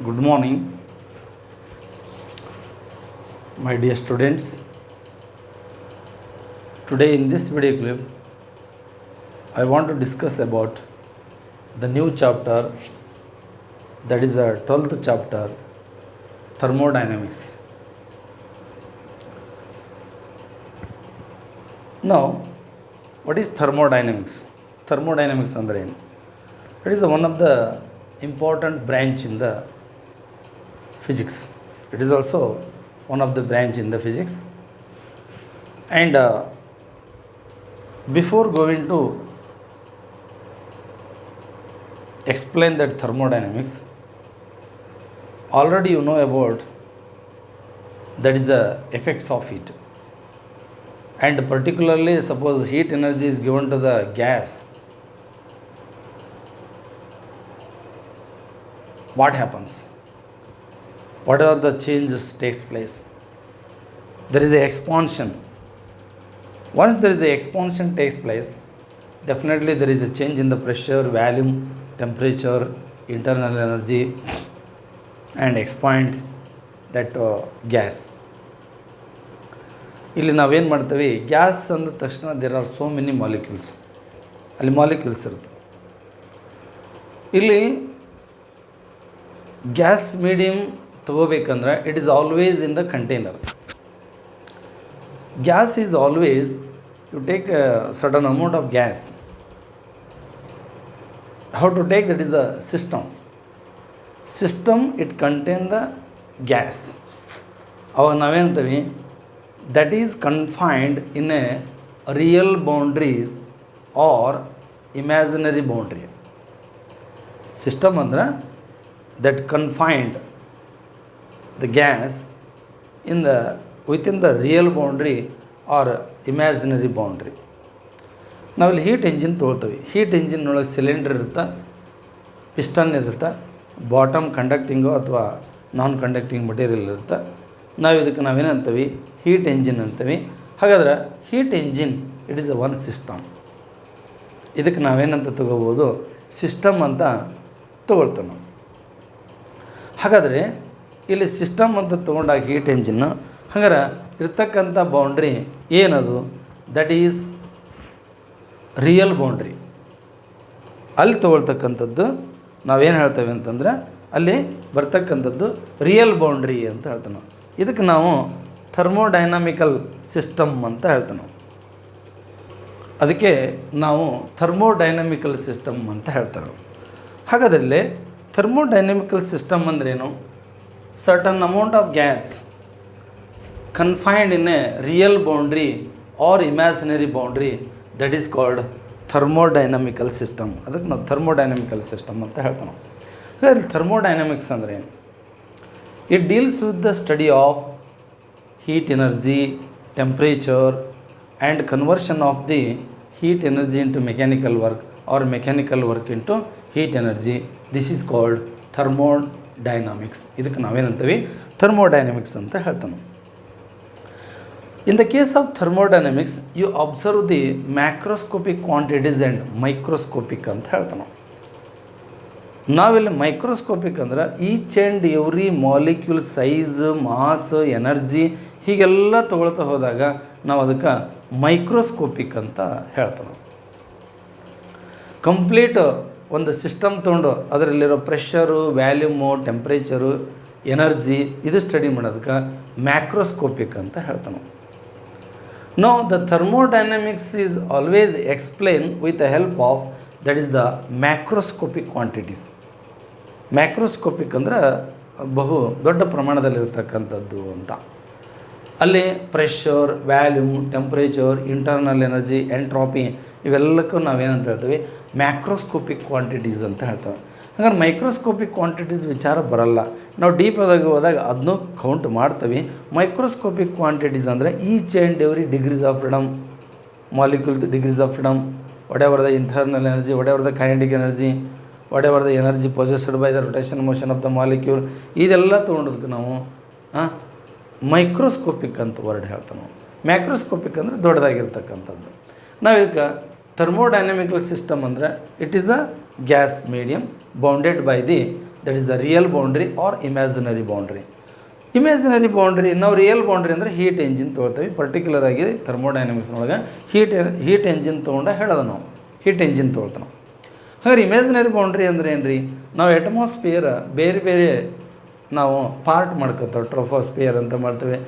Good morning, my dear students. Today, in this video clip, I want to discuss about the new chapter, that is the 12th chapter, Thermodynamics. Now, what is thermodynamics? Thermodynamics andre ಏನು? It is one of the important branch in the physics. It is also one of the branch in the physics. And before going to explain that thermodynamics, already you know about that is the effects of heat. And particularly suppose heat energy is given to the gas, what happens? Whatever the changes takes place, there is a expansion. Once there is a expansion takes place, definitely there is a change in the pressure, volume, temperature, internal energy, and expand that gas. ಇಲ್ಲಿ ನಾವೇನು ಮಾಡ್ತೀವಿ, gas ಅಂದ ತಕ್ಷಣ there are so many molecules, ಅಲ್ಲಿ molecules ಇರುತ್ತೆ. ಇಲ್ಲಿ gas medium ತಗೋಬೇಕಂದ್ರೆ it is always in the container. Gas is always, you take a certain amount of gas, how to take that is a system it contain the gas. ಅವಾಗ ನಾವೇನ್ತೀವಿ, that is confined in a real boundaries or imaginary boundary. System andra that confined the gas in the within the real boundary or imaginary boundary. ನಾವಿಲ್ಲಿ heat engine ತೊಗೊಳ್ತೀವಿ. Heat engine ಒಳಗೆ cylinder ಇರುತ್ತೆ, piston ಇರುತ್ತೆ, bottom ಕಂಡಕ್ಟಿಂಗು ಅಥವಾ ನಾನ್ conducting material ಇರುತ್ತೆ. ನಾವು ಇದಕ್ಕೆ ನಾವೇನಂತೀವಿ, heat engine ಅಂತೀವಿ. ಹಾಗಾದ್ರೆ heat engine it is a one system. ಇದಕ್ಕೆ ನಾವೇನಂತ ತಗೋಬೋದು, ಸಿಸ್ಟಮ್ ಅಂತ ತೊಗೊಳ್ತೇವೆ ನಾವು. ಹಾಗಾದರೆ ಇಲ್ಲಿ ಸಿಸ್ಟಮ್ ಅಂತ ತೊಗೊಂಡಾಗ ಹೀಟ್ ಎಂಜಿನ್ನು, ಹಾಗಾದ್ರೆ ಇರ್ತಕ್ಕಂಥ ಬೌಂಡ್ರಿ ಏನದು, ದಟ್ ಈಸ್ ರಿಯಲ್ ಬೌಂಡ್ರಿ. ಅಲ್ಲಿ ತೊಗೊಳ್ತಕ್ಕಂಥದ್ದು ನಾವೇನು ಹೇಳ್ತೇವೆ ಅಂತಂದರೆ, ಅಲ್ಲಿ ಬರ್ತಕ್ಕಂಥದ್ದು ರಿಯಲ್ ಬೌಂಡ್ರಿ ಅಂತ ಹೇಳ್ತೇವೆ ನಾವು. ಇದಕ್ಕೆ ನಾವು ಥರ್ಮೋಡೈನಾಮಿಕಲ್ ಸಿಸ್ಟಮ್ ಅಂತ ಹೇಳ್ತೇವೆ ನಾವು. ಅದಕ್ಕೆ ನಾವು ಥರ್ಮೋಡೈನಾಮಿಕಲ್ ಸಿಸ್ಟಮ್ ಅಂತ ಹೇಳ್ತಾರೆ. ಹಾಗಾದರೆ ಥರ್ಮೋಡೈನಾಮಿಕಲ್ ಸಿಸ್ಟಮ್ ಅಂದ್ರೇನು, certain amount of gas confined in a real boundary R imaginary boundary, that is called thermodynamical system. ಅದಕ್ಕೆ ನಾವು ಥರ್ಮೋಡೈನಾಮಿಕಲ್ ಸಿಸ್ಟಮ್ ಅಂತ ಹೇಳ್ತೇವೆ ನಾವು. ಹಾಗಾದ್ರೆ ಥರ್ಮೋಡೈನಾಮಿಕ್ಸ್ ಅಂದ್ರೇನು, it deals with the study of heat energy, temperature and conversion of the heat energy into mechanical work or mechanical work into heat energy. This is called thermodynamics. ಇದಕ್ಕೆ ನಾವೇನಂತೀವಿ, thermodynamics ಅಂತ ಹೇಳ್ತೇವೆ. In the case of thermodynamics, you observe the macroscopic quantities and microscopic ಅಂತ ಹೇಳ್ತೇವೆ. ನಾವಿಲ್ಲಿ microscopic ಅಂದ್ರೆ each and every molecule size, mass, energy ಹೀಗೆಲ್ಲ ತೊಗೊಳ್ತಾ ಹೋದಾಗ ನಾವು ಅದಕ್ಕೆ ಮೈಕ್ರೋಸ್ಕೋಪಿಕ್ ಅಂತ ಹೇಳ್ತೇವೆ. ಕಂಪ್ಲೀಟ್ ಒಂದು ಸಿಸ್ಟಮ್ ತೊಗೊಂಡು ಅದರಲ್ಲಿರೋ ಪ್ರೆಷರು, ವ್ಯಾಲ್ಯೂಮು, ಟೆಂಪ್ರೇಚರು, ಎನರ್ಜಿ ಇದು ಸ್ಟಡಿ ಮಾಡೋದಕ್ಕೆ ಮ್ಯಾಕ್ರೋಸ್ಕೋಪಿಕ್ ಅಂತ ಹೇಳ್ತೇವೆ. No the thermodynamics is always explain with the help of that is the macroscopic quantities. Macroscopic ಅಂದರೆ ಬಹು ದೊಡ್ಡ ಪ್ರಮಾಣದಲ್ಲಿರ್ತಕ್ಕಂಥದ್ದು ಅಂತ. ಅಲ್ಲಿ pressure, volume, temperature, internal energy, entropy ಇವೆಲ್ಲಕ್ಕೂ ನಾವೇನಂತ ಹೇಳ್ತೀವಿ, ಮ್ಯಾಕ್ರೋಸ್ಕೋಪಿಕ್ ಕ್ವಾಂಟಿಟೀಸ್ ಅಂತ ಹೇಳ್ತೇವೆ. ಹಾಗಾದ್ರೆ ಮೈಕ್ರೋಸ್ಕೋಪಿಕ್ ಕ್ವಾಂಟಿಟೀಸ್ ವಿಚಾರ ಬರಲ್ಲ, ನಾವು ಡೀಪ್ ಆದಾಗ ಹೋದಾಗ ಅದನ್ನೂ ಕೌಂಟ್ ಮಾಡ್ತೀವಿ. ಮೈಕ್ರೋಸ್ಕೋಪಿಕ್ ಕ್ವಾಂಟಿಟೀಸ್ ಅಂದರೆ each and every degrees of freedom, molecule degrees of freedom, whatever the internal energy, whatever the kinetic energy, whatever the energy possessed by the rotation motion of the molecule, ಇದೆಲ್ಲ ತೊಗೊಂಡೋದಕ್ಕೆ ನಾವು microscopic ಅಂತ word ಹೇಳ್ತೇವೆ ನಾವು. Macroscopic ಅಂದರೆ ದೊಡ್ಡದಾಗಿರ್ತಕ್ಕಂಥದ್ದು. ನಾವು ಇದಕ್ಕೆ thermodynamical system ಅಂದರೆ it is a gas medium bounded by the that is the real boundary R imaginary boundary. Imaginary boundary, ನಾವು ರಿಯಲ್ ಬೌಂಡ್ರಿ ಅಂದರೆ ಹೀಟ್ ಎಂಜಿನ್ ತೊಗೊಳ್ತೀವಿ. ಪರ್ಟಿಕ್ಯುಲರ್ ಆಗಿ ಥರ್ಮೋಡೈನಮಿಕ್ಸ್ನೊಳಗೆ ಹೀಟ್ ಎಂಜಿನ್ ತೊಗೊಂಡು ಹೇಳೋದು ನಾವು, ಹೀಟ್ ಎಂಜಿನ್ ತೊಗೊಳ್ತೀವಿ. ಹಾಗಾದ್ರೆ ಇಮ್ಯಾಜಿನರಿ ಬೌಂಡ್ರಿ ಅಂದರೆ ಏನು ರೀ? ನಾವು ಅಟ್ಮಾಸ್ಫಿಯರ್ ಬೇರೆ ಬೇರೆ ನಾವು ಪಾರ್ಟ್ ಮಾಡ್ಕೊತೇವೆ. ಟ್ರೋಫೋಸ್ಫಿಯರ್ ಅಂತ ಮಾಡ್ತೇವೆ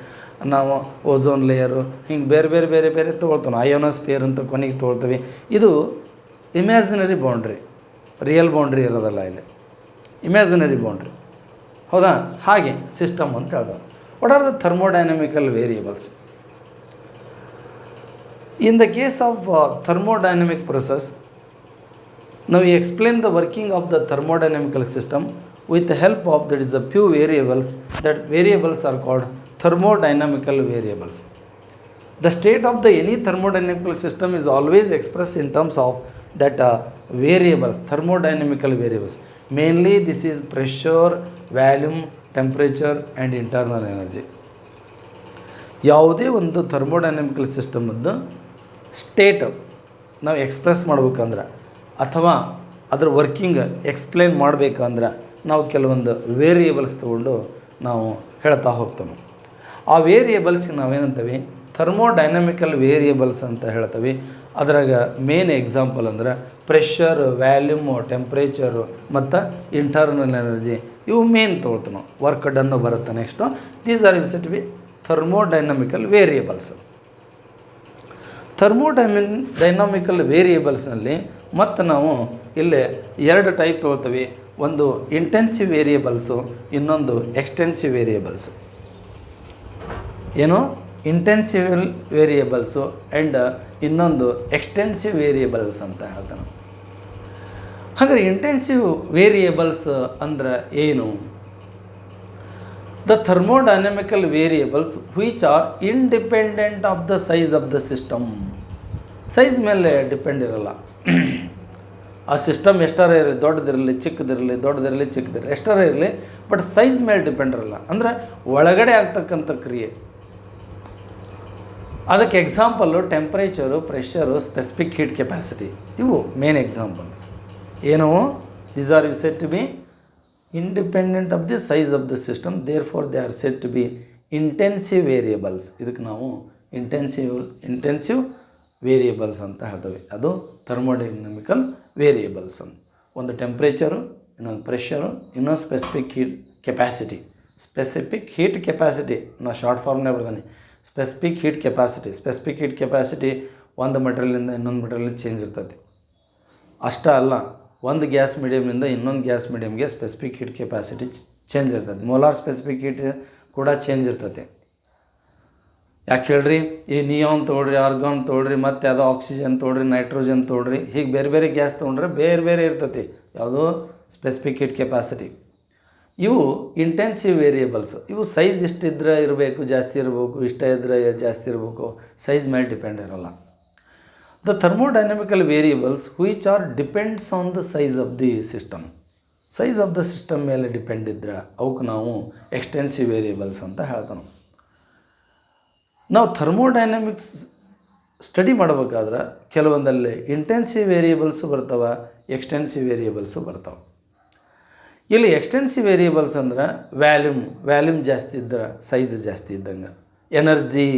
ನಾವು, ಓಝೋನ್ ಲೇಯರು, ಹಿಂಗೆ ಬೇರೆ ಬೇರೆ ಬೇರೆ ಬೇರೆ ತೊಗೊಳ್ತೇವೆ. ಅಯೋನೋಸ್ಫಿಯರ್ ಅಂತ ಕೊನೆಗೆ ತೊಗೊಳ್ತೀವಿ. ಇದು ಇಮ್ಯಾಜಿನರಿ ಬೌಂಡ್ರಿ, ರಿಯಲ್ ಬೌಂಡ್ರಿ ಇರೋದಲ್ಲ ಇಲ್ಲಿ, ಇಮ್ಯಾಜಿನರಿ ಬೌಂಡ್ರಿ. ಹೌದಾ? ಹಾಗೆ ಸಿಸ್ಟಮ್ ಅಂತ ಹೇಳ್ದೆ. What are the thermodynamical variables? In the case of thermodynamic process, now we explain the working of the thermodynamical system with the help of that is the few variables. That variables are called thermodynamical variables. The state of the any thermodynamical system is always expressed in terms of that variables, thermodynamical variables. Mainly this is pressure, volume, temperature and internal energy. ಯಾವುದೇ ಒಂದು ಥರ್ಮೋಡೈನಮಿಕಲ್ ಸಿಸ್ಟಮದ್ದು state ನಾವು express ಮಾಡ್ಬೇಕಂದ್ರೆ ಅಥವಾ ಅದ್ರ working explain ಮಾಡಬೇಕಂದ್ರೆ ನಾವು ಕೆಲವೊಂದು variables ತೊಗೊಂಡು ನಾವು ಹೇಳ್ತಾ ಹೋಗ್ತೇವೆ. ಆ ವೇರಿಯೇಬಲ್ಸ್ಗೆ ನಾವೇನಂತೀವಿ? ಥರ್ಮೋಡೈನಮಿಕಲ್ ವೇರಿಯೇಬಲ್ಸ್ ಅಂತ ಹೇಳ್ತೀವಿ. ಅದ್ರಾಗ ಮೇನ್ ಎಕ್ಸಾಂಪಲ್ ಅಂದ್ರೆ ಪ್ರೆಷರ್, ವ್ಯಾಲ್ಯೂಮು, ಟೆಂಪ್ರೇಚರು ಮತ್ತು ಇಂಟರ್ನಲ್ ಎನರ್ಜಿ, ಇವು ಮೇನ್ ತೊಗೊಳ್ತೀವಿ ನಾವು. ವರ್ಕ್ ಡನ್ನು ಬರುತ್ತೆ next. These are used to be thermodynamical variables. Thermodynamical ವೇರಿಯೇಬಲ್ಸ್ನಲ್ಲಿ ಮತ್ತು ನಾವು ಇಲ್ಲಿ ಎರಡು ಟೈಪ್ ತೊಗೊಳ್ತೀವಿ. ಒಂದು ಇಂಟೆನ್ಸಿವ್ ವೇರಿಯೇಬಲ್ಸು, ಇನ್ನೊಂದು ಎಕ್ಸ್ಟೆನ್ಸಿವ್ ವೇರಿಯೇಬಲ್ಸ್. ಏನು? ಇಂಟೆನ್ಸಿವ್ ವೇರಿಯೇಬಲ್ಸು ಆ್ಯಂಡ್ ಇನ್ನೊಂದು ಎಕ್ಸ್ಟೆನ್ಸಿವ್ ವೇರಿಯೇಬಲ್ಸ್ ಅಂತ ಹೇಳ್ತಾನೆ. ಹಾಗಾದರೆ ಇಂಟೆನ್ಸಿವ್ ವೇರಿಯೇಬಲ್ಸ್ ಅಂದ್ರೆ ಏನು? The thermodynamical variables which are independent of the size of the system. Size ಮೇಲೆ ಡಿಪೆಂಡ್ ಇರಲ್ಲ. ಆ ಸಿಸ್ಟಮ್ ಎಷ್ಟಾರ ಇರಲಿ, ದೊಡ್ಡದಿರಲಿ ಚಿಕ್ಕದಿರಲಿ, ದೊಡ್ಡದಿರಲಿ ಚಿಕ್ಕದಿರಲಿ, ಎಷ್ಟಾರ ಇರಲಿ, ಬಟ್ ಸೈಜ್ ಮೇಲೆ ಡಿಪೆಂಡ್ ಇರಲ್ಲ. ಅಂದರೆ ಒಳಗಡೆ ಆಗ್ತಕ್ಕಂಥ ಕ್ರಿಯೆ. ಅದಕ್ಕೆ example temperature, pressure, specific heat capacity, ಇವು ಮೇನ್ ಎಕ್ಸಾಂಪಲ್ಸ್. ಏನು? These are you said to be independent of the size of the system, therefore they are said to be intensive variables. ಇದಕ್ಕೆ ನಾವು ಇಂಟೆನ್ಸಿವ್ ವೇರಿಯೇಬಲ್ಸ್ ಅಂತ ಹೇಳ್ತೇವೆ. ಅದು ಥರ್ಮೋಡೈನಮಿಕಲ್ variables ಅಂತ. ಒಂದು temperature, ಇನ್ನೊಂದು ಪ್ರೆಷರು, ಇನ್ನೊಂದು specific heat capacity. Specific heat capacity ನಾನು ಶಾರ್ಟ್ ಫಾರ್ಮ್ನೇ ಬರ್ತಾನೆ. ಸ್ಪೆಸಿಫಿಕ್ ಹೀಟ್ ಕೆಪಾಸಿಟಿ ಒಂದು ಮೆಟೀರಿಯಲಿಂದ ಇನ್ನೊಂದು ಮೆಟೀರಿಯಲ್ ಚೇಂಜ್ ಇರ್ತೈತಿ. ಅಷ್ಟೇ ಅಲ್ಲ, ಒಂದು ಗ್ಯಾಸ್ ಮೀಡಿಯಮ್ನಿಂದ ಇನ್ನೊಂದು ಗ್ಯಾಸ್ ಮೀಡಿಯಮ್ಗೆ ಸ್ಪೆಸಿಫಿಕ್ ಹೀಟ್ ಕೆಪಾಸಿಟಿ ಚೇಂಜ್ ಇರ್ತದೆ. ಮೋಲಾರ್ ಸ್ಪೆಸಿಫಿಕ್ ಹೀಟ್ ಕೂಡ ಚೇಂಜ್ ಇರ್ತೈತೆ. ಯಾಕೆ ಹೇಳ್ರಿ? ಈ ನಿಯಾನ್ ತೊಗೊಳ್ರಿ, ಆರ್ಗಾನ್ ತೊಗೊಳ್ರಿ, ಮತ್ತು ಯಾವುದೋ ಆಕ್ಸಿಜನ್ ತೊಗೊಳ್ರಿ, ನೈಟ್ರೋಜನ್ ತೊಗೊಳ್ರಿ, ಹೀಗೆ ಬೇರೆ ಬೇರೆ ಗ್ಯಾಸ್ ತೊಗೊಂಡ್ರೆ ಬೇರೆ ಬೇರೆ ಇರ್ತೈತಿ. ಯಾವುದೋ ಸ್ಪೆಸಿಫಿಕ್ ಹೀಟ್ ಕೆಪಾಸಿಟಿ. ಇವು ಇಂಟೆನ್ಸಿವ್ ವೇರಿಯೇಬಲ್ಸ್. ಇವು ಸೈಜ್ ಇಷ್ಟಿದ್ರೆ ಇರಬೇಕು, ಜಾಸ್ತಿ ಇರಬೇಕು, ಇಷ್ಟ ಇದ್ದರೆ ಜಾಸ್ತಿ ಇರಬೇಕು, ಸೈಜ್ ಮೇಲೆ ಡಿಪೆಂಡ್ ಇರೋಲ್ಲ. The thermodynamical variables which are depends on the size of the system. Size of the system ಮೇಲೆ ಡಿಪೆಂಡ್ ಇದ್ದರೆ ಅವಕ್ಕೆ ನಾವು ಎಕ್ಸ್ಟೆನ್ಸಿವ್ ವೇರಿಯೇಬಲ್ಸ್ ಅಂತ ಹೇಳ್ತಾವೆ. ನಾವು ಥರ್ಮೋಡೈನಮಿಕ್ಸ್ ಸ್ಟಡಿ ಮಾಡಬೇಕಾದ್ರೆ ಕೆಲವೊಂದಲ್ಲಿ ಇಂಟೆನ್ಸಿವ್ ವೇರಿಯೇಬಲ್ಸು ಬರ್ತಾವೆ, ಎಕ್ಸ್ಟೆನ್ಸಿವ್ ವೇರಿಯೇಬಲ್ಸು ಬರ್ತಾವೆ. ಇಲ್ಲಿ ಎಕ್ಸ್ಟೆನ್ಸಿವ್ ವೇರಿಯೇಬಲ್ಸ್ ಅಂದ್ರೆ ವ್ಯಾಲ್ಯೂಮ್ ಜಾಸ್ತಿ ಇದ್ದರೆ ಸೈಜ್ ಜಾಸ್ತಿ ಇದ್ದಂಗೆ. Energy,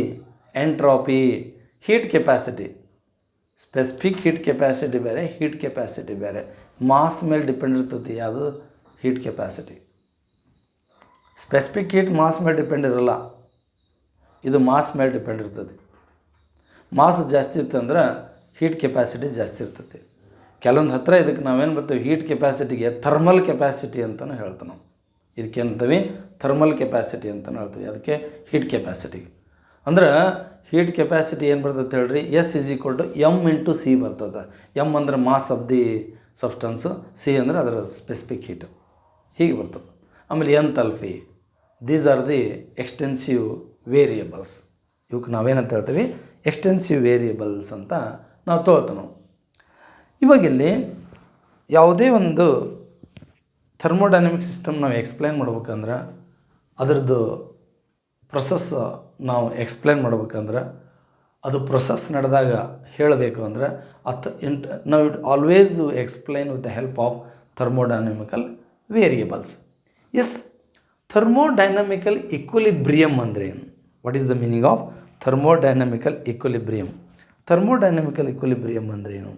entropy, heat capacity. Specific heat capacity ಬೇರೆ, ಹೀಟ್ ಕೆಪಾಸಿಟಿ ಬೇರೆ. ಮಾಸ್ ಮೇಲೆ ಡಿಪೆಂಡ್ ಇರ್ತೈತಿ ಯಾವುದು? Heat capacity. Specific heat mass ಮೇಲೆ ಡಿಪೆಂಡ್ ಇರೋಲ್ಲ, ಇದು ಮಾಸ್ ಮೇಲೆ ಡಿಪೆಂಡ್ ಇರ್ತೈತಿ. ಮಾಸ್ ಜಾಸ್ತಿ ಇರ್ತಂದ್ರೆ ಹೀಟ್ ಕೆಪಾಸಿಟಿ ಜಾಸ್ತಿ ಇರ್ತೈತಿ. ಕೆಲವೊಂದು ಹತ್ತಿರ ಇದಕ್ಕೆ ನಾವೇನು ಬರ್ತೀವಿ? ಹೀಟ್ ಕೆಪಾಸಿಟಿಗೆ ಥರ್ಮಲ್ ಕೆಪಾಸಿಟಿ ಅಂತಲೂ ಹೇಳ್ತೀವಿ ನಾವು. ಇದಕ್ಕೆ ಅಂತೀವಿ ಥರ್ಮಲ್ ಕೆಪಾಸಿಟಿ ಅಂತಲೂ ಹೇಳ್ತೀವಿ. ಅದಕ್ಕೆ ಹೀಟ್ ಕೆಪಾಸಿಟಿ ಅಂದ್ರೆ ಹೀಟ್ ಕೆಪಾಸಿಟಿ ಏನು ಬರ್ತದೆ ಹೇಳ್ರಿ? S = m × C ಬರ್ತದೆ. m ಅಂದ್ರೆ ಮಾಸ್ ಆಫ್ ದಿ ಸಬ್ಸ್ಟನ್ಸು, C ಅಂದರೆ ಅದರ ಸ್ಪೆಸಿಫಿಕ್ ಹೀಟ್, ಹೀಗೆ ಬರ್ತದೆ. ಆಮೇಲೆ enthalpy. These are the extensive variables. ಇವಕ್ಕೆ ನಾವೇನಂತ ಹೇಳ್ತೀವಿ? ಎಕ್ಸ್ಟೆನ್ಸಿವ್ ವೇರಿಯೇಬಲ್ಸ್ ಅಂತ ನಾವು ತೊಗೊಳ್ತೀವಿ. ಇವಾಗಿಲ್ಲಿ ಯಾವುದೇ ಒಂದು ಥರ್ಮೋಡೈನಮಿಕ್ ಸಿಸ್ಟಮ್ ನಾವು ಎಕ್ಸ್ಪ್ಲೈನ್ ಮಾಡ್ಬೇಕಂದ್ರೆ ಅದರದ್ದು ಪ್ರೊಸೆಸ್ ನಾವು ಎಕ್ಸ್ಪ್ಲೇನ್ ಮಾಡ್ಬೇಕಂದ್ರೆ ಅದು ಪ್ರೊಸೆಸ್ ನಡೆದಾಗ ಹೇಳಬೇಕು ಅಂದರೆ ನಾವು always explain with the help of thermodynamical variables. Yes, thermodynamical equilibrium ಅಂದರೆ ಏನು? What is the meaning of thermodynamical equilibrium? Thermodynamical equilibrium ಅಂದರೆ ಏನು?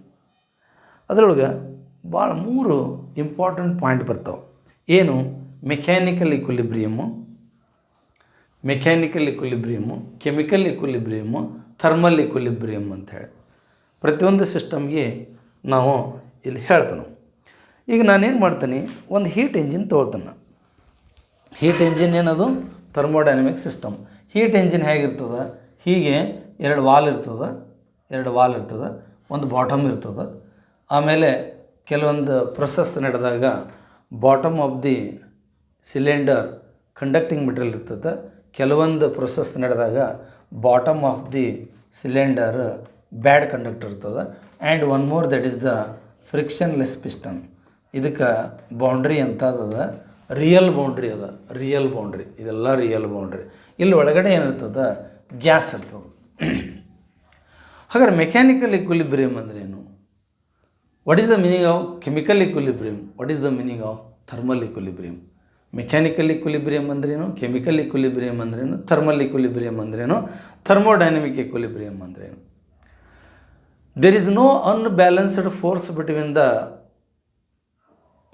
ಅದರೊಳಗೆ ಭಾಳ 3 ಇಂಪಾರ್ಟೆಂಟ್ ಪಾಯಿಂಟ್ ಬರ್ತಾವೆ. ಏನು? Mechanical equilibrium, chemical equilibrium, thermal equilibrium ಅಂತ ಹೇಳಿ ಪ್ರತಿಯೊಂದು ಸಿಸ್ಟಮ್ಗೆ ನಾವು ಇಲ್ಲಿ ಹೇಳ್ತಾನೆ. ಈಗ ನಾನೇನು ಮಾಡ್ತೀನಿ, ಒಂದು ಹೀಟ್ ಎಂಜಿನ್ ತೊಗೊಳ್ತಾನೆ. ಹೀಟ್ ಎಂಜಿನ್ ಏನದು? Thermodynamic system. ಹೀಟ್ ಎಂಜಿನ್ ಹೇಗಿರ್ತದೆ? ಹೀಗೆ 2 ವಾಲ್ ಇರ್ತದೆ, ಒಂದು ಬಾಟಮ್ ಇರ್ತದೆ. ಆಮೇಲೆ ಕೆಲವೊಂದು ಪ್ರೊಸೆಸ್ ನಡೆದಾಗ bottom of the cylinder conducting material ಇರ್ತದೆ. ಕೆಲವೊಂದು ಪ್ರೊಸೆಸ್ ನಡೆದಾಗ bottom of the cylinder bad conductor ಇರ್ತದೆ. And one more, that is the frictionless piston. ಇದಕ್ಕೆ ಬೌಂಡ್ರಿ ಅಂತದ ರಿಯಲ್ ಬೌಂಡ್ರಿ ಅದ. ಇದೆಲ್ಲ ರಿಯಲ್ ಬೌಂಡ್ರಿ. ಇಲ್ಲಿ ಒಳಗಡೆ ಏನಿರ್ತದೆ? ಗ್ಯಾಸ್ ಇರ್ತದೆ. ಹಾಗಾದ್ರೆ ಮೆಕ್ಯಾನಿಕಲ್ ಇಕ್ವಿಲಿಬ್ರಿಯಮ್ ಅಂದ್ರೆ ಏನು? What is the meaning of chemical equilibrium? What is the meaning of thermal equilibrium? Mechanical equilibrium ಅಂದ್ರೇನು? ಕೆಮಿಕಲ್ ಇಕ್ವಿಲಿಬ್ರಿಯಮ್ ಅಂದ್ರೇನು? ಥರ್ಮಲ್ ಇಕ್ವಿಲಿಬ್ರಿಯಮ್ ಅಂದ್ರೇನು? ಥರ್ಮೋಡೈನಮಿಕ್ ಇಕ್ವಿಲಿಬ್ರಿಯಮ್ ಅಂದ್ರೇನು? There is no unbalanced force between the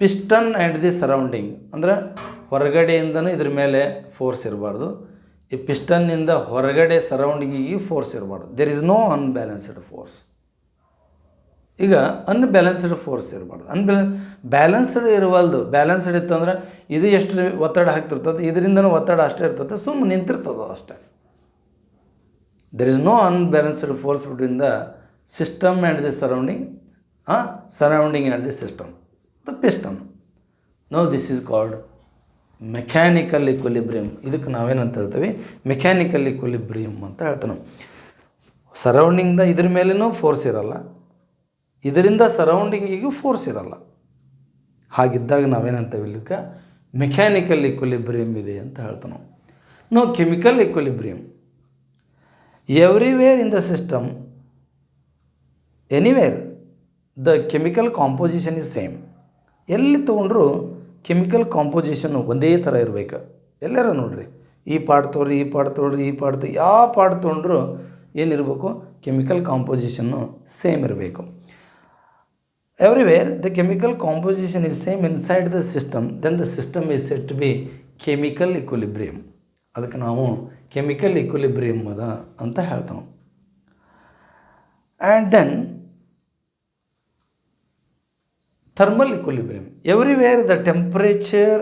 piston and the surrounding. ಅಂದರೆ ಹೊರಗಡೆಯಿಂದನೂ ಇದ್ರ ಮೇಲೆ force ಇರಬಾರ್ದು, ಈ ಪಿಸ್ಟನ್ನಿಂದ ಹೊರಗಡೆ ಸರೌಂಡಿಂಗಿಗೆ ಫೋರ್ಸ್ ಇರಬಾರ್ದು. There is no unbalanced force. ಈಗ ಅನ್ಬ್ಯಾಲೆನ್ಸ್ಡ್ ಫೋರ್ಸ್ ಇರಬಾರ್ದು. ಬ್ಯಾಲೆನ್ಸ್ಡ್ ಇರವಲ್ದು. ಬ್ಯಾಲೆನ್ಸ್ಡ್ ಇತ್ತು ಅಂದ್ರೆ ಇದು ಎಷ್ಟು ಒತ್ತಡ ಹಾಕ್ತಿರ್ತದೆ, ಇದರಿಂದನೂ ಒತ್ತಡ ಅಷ್ಟೇ ಇರ್ತದೆ, ಸುಮ್ಮನೆ ನಿಂತಿರ್ತದೆ ಅಷ್ಟೇ. There is no unbalanced force between the system and the surrounding and the system, the piston. No, this is called mechanical equilibrium. ಇದಕ್ಕೆ ನಾವೇನಂತ ಹೇಳ್ತೀವಿ? ಮೆಕ್ಯಾನಿಕಲ್ ಇಕ್ವಿಲಿಬ್ರಿಯಮ್ ಅಂತ ಹೇಳ್ತಾನೆ. ಸರೌಂಡಿಂಗ್ದ ಇದ್ರ ಮೇಲೇನೂ ಫೋರ್ಸ್ ಇರಲ್ಲ, ಇದರಿಂದ ಸರೌಂಡಿಂಗಿಗೂ ಫೋರ್ಸ್ ಇರಲ್ಲ. ಹಾಗಿದ್ದಾಗ ನಾವೇನಂತೇವೆ? ಇದಕ್ಕೆ ಮೆಕ್ಯಾನಿಕಲ್ ಇಕ್ವಿಲಿಬ್ರಿಯಮ್ ಇದೆ ಅಂತ ಹೇಳ್ತಾನೆ. No, chemical equilibrium. Everywhere in the system, anywhere, the chemical composition is same. ಎಲ್ಲಿ ತೊಗೊಂಡ್ರು ಕೆಮಿಕಲ್ ಕಾಂಪೋಸಿಷನ್ನು ಒಂದೇ ಥರ ಇರಬೇಕು. ಎಲ್ಲಾರ ನೋಡ್ರಿ, ಈ ಪಾರ್ಟ್ ತೊಗೊಳ್ರಿ, ಈ ಪಾರ್ಟ್ ತೊಗೊಳ್ರಿ, ಈ ಪಾರ್ಟ್ ಯಾವ ಪಾರ್ಟ್ ತೊಗೊಂಡ್ರು ಏನಿರಬೇಕು? ಕೆಮಿಕಲ್ ಕಾಂಪೋಸಿಷನ್ನು ಸೇಮ್ ಇರಬೇಕು. Everywhere the chemical composition is same inside the system, then the system is set to be chemical equilibrium. ಅದಕ್ಕೆ ನಾವು ಕೆಮಿಕಲ್ ಇಕ್ವಿಲಿಬ್ರಿಯಮ್ ಅದ ಅಂತ ಹೇಳ್ತಾವೆ. And then thermal equilibrium. Everywhere the temperature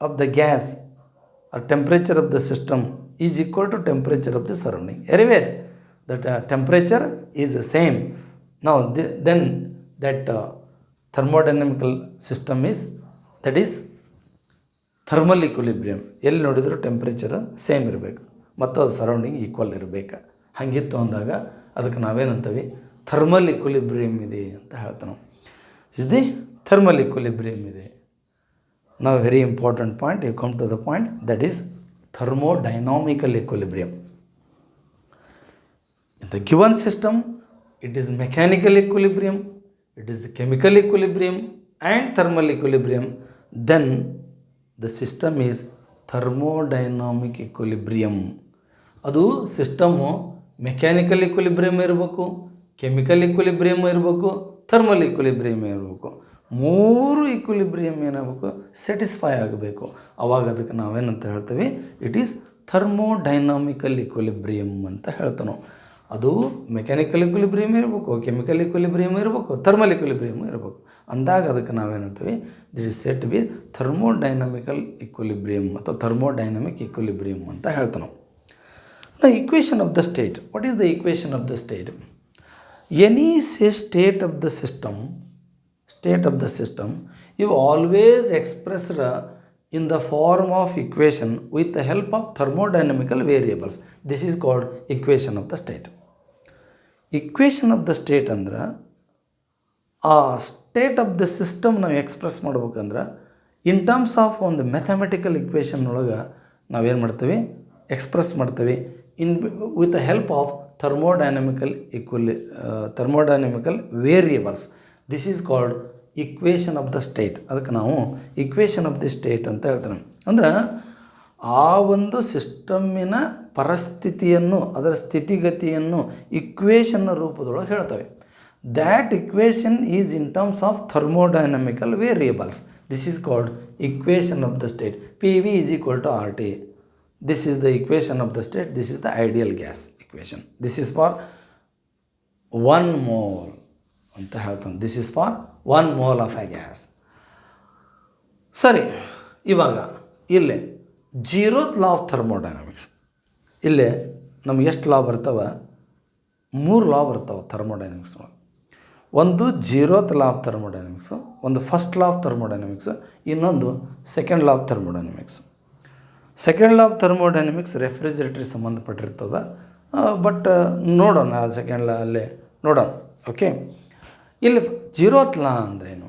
of the gas or temperature of the system is equal to temperature of the surrounding. Everywhere the temperature is the same. Now then that thermodynamical system is, that is thermal equilibrium. ಎಲ್ಲಿ ನೋಡಿದರೂ temperature same ಇರಬೇಕು ಮತ್ತು ಅದು surrounding equal ಇರಬೇಕು. ಹಾಗಿತ್ತು ಅಂದಾಗ ಅದಕ್ಕೆ ನಾವೇನಂತೀವಿ? Thermal equilibrium ಇದೆ ಅಂತ ಹೇಳ್ತಾವೆ. ಇಸ್ ದಿ thermal equilibrium ಇದೆ. Now very important point, you come to the point, that is thermodynamical equilibrium. In the given system, it is mechanical equilibrium, it is the chemical equilibrium and thermal equilibrium. Then the system is thermodynamic equilibrium. ಅದು system mechanical equilibrium ಇರಬೇಕು, chemical equilibrium ಇರಬೇಕು, thermal equilibrium ಇರಬೇಕು. 3 equilibrium ಏನಾಗಬೇಕು? Satisfy ಆಗಬೇಕು. ಅವಾಗ ಅದಕ್ಕೆ ನಾವೇನಂತ ಹೇಳ್ತೀವಿ? ಇಟ್ ಈಸ್ ಥರ್ಮೋಡೈನಾಮಿಕಲ್ ಇಕ್ವಿಲಿಬ್ರಿಯಮ್ ಅಂತ ಹೇಳ್ತಾನೆ. ಅದು ಮೆಕ್ಯಾನಿಕಲ್ ಇಕ್ವಿಲಿಬ್ರಿಯಮ್ ಇರಬೇಕು, ಕೆಮಿಕಲ್ ಇಕ್ವಿಲಿಬ್ರಿಯಮ್ ಇರಬೇಕು, ಥರ್ಮಲ್ ಇಕ್ವಿಲಿಬ್ರಿಯಮ್ ಇರಬೇಕು. ಅಂದಾಗ ಅದಕ್ಕೆ ನಾವೇನಂತೀವಿ? This is set be thermodynamical equilibrium ಅಥವಾ ಥರ್ಮೋಡೈನಾಮಿಕ್ ಇಕ್ವಿಲಿಬ್ರಿಯಮ್ ಅಂತ ಹೇಳ್ತಾನೆ. Now equation of the state. What is the equation of the state? Any state of the system you always expressed in the form of equation with the help of thermodynamical variables. This is called equation of the state. Equation of the state ಅಂದ್ರೆ ಆ state of the system ನಾವು express ಮಾಡ್ಬೇಕಂದ್ರೆ ಇನ್ terms of ಒಂದು mathematical equation ಒಳಗೆ ನಾವೇನು ಮಾಡ್ತೀವಿ? Express ಮಾಡ್ತೀವಿ with the help of thermodynamical variables. This is called equation of the state. ಅದಕ್ಕೆ ನಾವು ಇಕ್ವೇಷನ್ ಆಫ್ ದಿ ಸ್ಟೇಟ್ ಅಂತ ಹೇಳ್ತೇವೆ. ಅಂದ್ರೆ ಆ ಒಂದು ಸಿಸ್ಟಮ್ಮಿನ ಪರಿಸ್ಥಿತಿಯನ್ನು, ಅದರ ಸ್ಥಿತಿಗತಿಯನ್ನು ಇಕ್ವೇಷನ್ನ ರೂಪದೊಳಗೆ ಹೇಳ್ತವೆ. That equation is in terms of thermodynamical variables. This is called equation of the state. PV is equal to RT. This is the equation of the state. This is the ideal gas equation. This is for 1 mole ಅಂತ ಹೇಳ್ತಾನೆ. This is for 1 mole of A gas. ಸರಿ, ಇವಾಗ ಇಲ್ಲೇ ಜೀರೋತ್ law of thermodynamics. ಇಲ್ಲೇ ನಮ್ಗೆ ಎಷ್ಟು ಲಾ ಬರ್ತಾವೆ? 3 ಲಾ ಬರ್ತಾವೆ ಥರ್ಮೋಡೈನಮಿಕ್ಸ್. ಒಂದು ಜೀರೋತ್ ಲಾ ಆಫ್ ಥರ್ಮೋಡೈನಮಿಕ್ಸು, ಒಂದು ಫಸ್ಟ್ ಲಾ ಆಫ್ ಥರ್ಮೋಡೈನಮಿಕ್ಸ್, ಇನ್ನೊಂದು second law of thermodynamics. Second law of thermodynamics ರೆಫ್ರಿಜರೇಟರಿ ಸಂಬಂಧಪಟ್ಟಿರ್ತದೆ. ಬಟ್ ನೋಡೋಣ, ಸೆಕೆಂಡ್ ಲಾ ಅಲ್ಲೇ ನೋಡೋಣ. ಓಕೆ, ಇಲ್ಲಿ ಜೀರೋತ್ ಲಾ ಅಂದ್ರೇನು?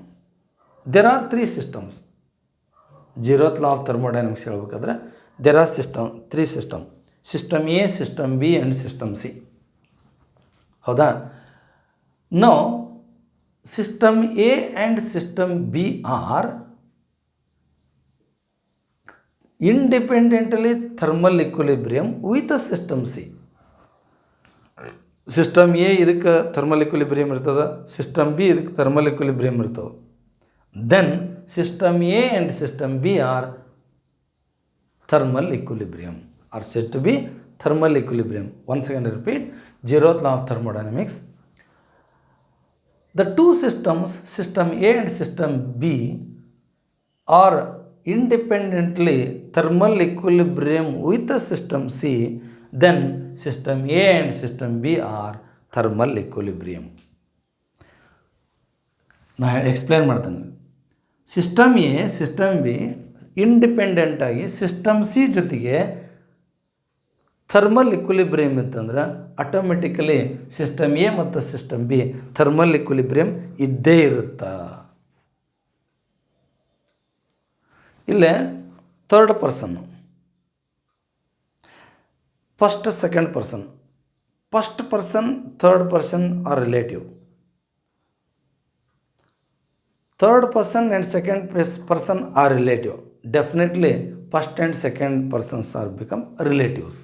There are 3 systems. Zeroth law of thermodynamics ಹೇಳ್ಬೇಕಾದ್ರೆ there are 3 system. System A, system B and system C. ಹೌದಾ? No system A and system B are independently thermal equilibrium with a system C. System A ಇದಕ್ಕೆ thermal equilibrium ಇರ್ತದೆ, system B ಇದಕ್ಕೆ thermal equilibrium ಇರ್ತದೆ. Then system A and system B are thermal equilibrium, are said to be thermal equilibrium. Once again repeat, zeroth law of thermodynamics. The two systems, system A and system B, are independently thermal equilibrium with the system C. Then system A and system B are thermal equilibrium. ನಾ explain ಮಾಡ್ತೇನೆ. System A, system B ಇಂಡಿಪೆಂಡೆಂಟಾಗಿ system C ಜೊತೆಗೆ thermal equilibrium ಇತ್ತಂದ್ರೆ automatically system A ಮತ್ತು system B thermal equilibrium ಇದ್ದೇ ಇರುತ್ತೆ. ಇಲ್ಲೇ third person, first second person. First person, third person are relative. Third person and second person are relative. Definitely first and second persons are become relatives.